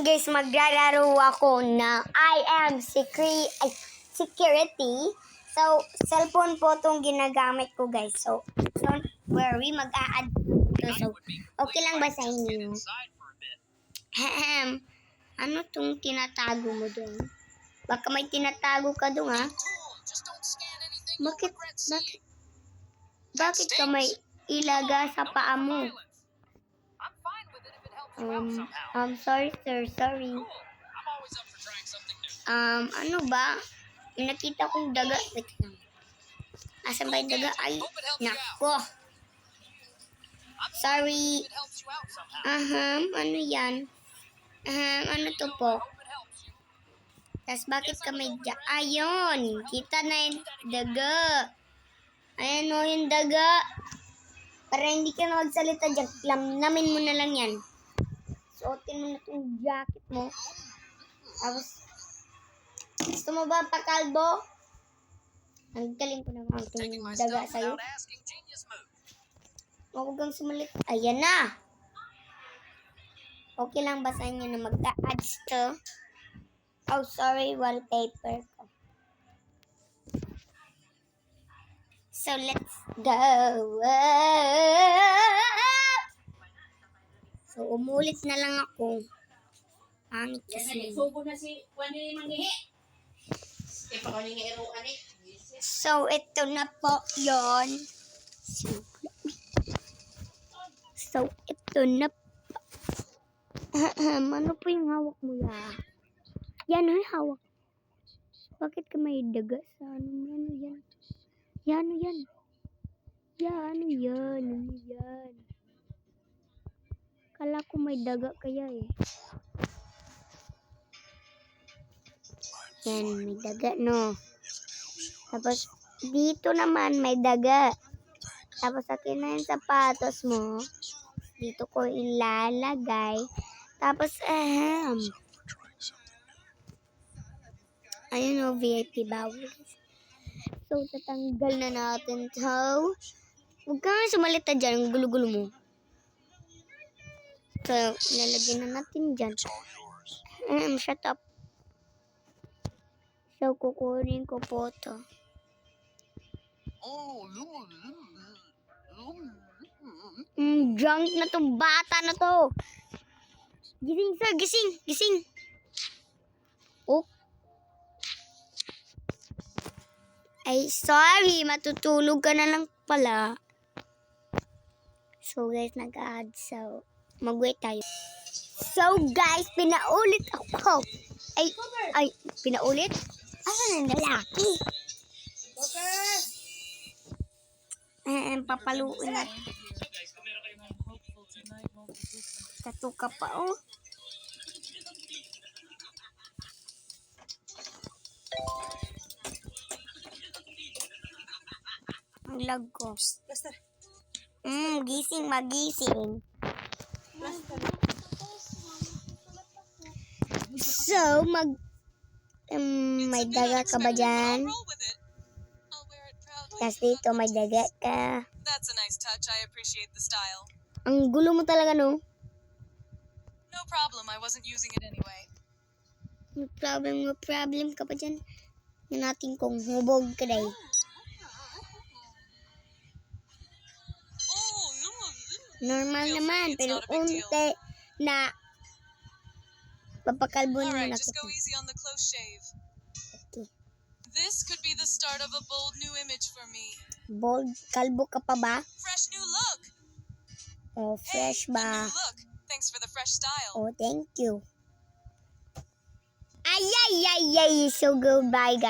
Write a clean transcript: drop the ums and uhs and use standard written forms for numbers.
guys, maglalaro ako na I am security. So, cellphone po itong ginagamit ko guys. So, don't worry, mag-a-add ko. So, okay lang ba sa inyo? Ano itong tinatago mo doon? Baka may tinatago ka doon ha? Bakit ka may ilaga sa paa mo? Sorry sir, sorry. Ano ba? Yung nakita kong daga. Wait lang. Asan ba yung daga? Ay, nako. Sorry. Ano yan? Ano to po? Tas bakit ka may ayun, kita na yung daga. Ayan o, yung daga. Para hindi ka na magsalita dyan, lamnamin mo na lang yan. Suotin mo na itong jacket mo. Tapos, gusto mo ba pakalbo? Ang galing ko naman itong daga sa'yo. Huwag kang sumalit. Ayan na. Okay lang ba sa inyo na mag-a-adds to? Oh, sorry, wallpaper ko. So, let's go. So, umulit na lang ako. Pangit kasi. So, ito na po yon. So, ito na po. Ano po yung hawak mo yan? Yan ang hawak. Bakit ka may daga sa ano yan? Yan. Kala ko may daga kaya eh. Yan, may daga no. Tapos, dito naman may daga. Tapos, akin na yung sapatos mo. Dito ko ilalagay. Tapos, ayun o, VIP bawal. So, tatanggal na natin to. Huwag ka nga sumalita dyan, ang gulo-gulo mo. So, lalagyan na natin dyan. Shut up. So, kukunin ko po to. Junk na to, bata na to. Gising sir, gising. Oh. Ay, sorry, matutulog ka na lang pala. So guys, nag-add. So, mag-wait tayo. So guys, pinaulit ako. Ay, pinaulit? Asan ang lalaki? Papaluin na. Katuka pa, oh. Ang lag ko. Gising, magising. So, may daga ka ba dyan? Tapos dito, may daga ka. That's a nice touch. I appreciate the style. Ang gulo mo talaga, no? No problem. I wasn't using it anyway. No problem ka pa dyan. Yan natin kung hubog ka dahi. Normal naman, pero unti na papakalbo na Alright, na just kita. go easy on the close shave. Okay. This could be the start of a bold new image for me. Bold, kalbo ka pa ba? Fresh new look. Oh, fresh Hey, ba? a new look. Thanks for the fresh style. Oh, thank you. Ay. So, goodbye, guys.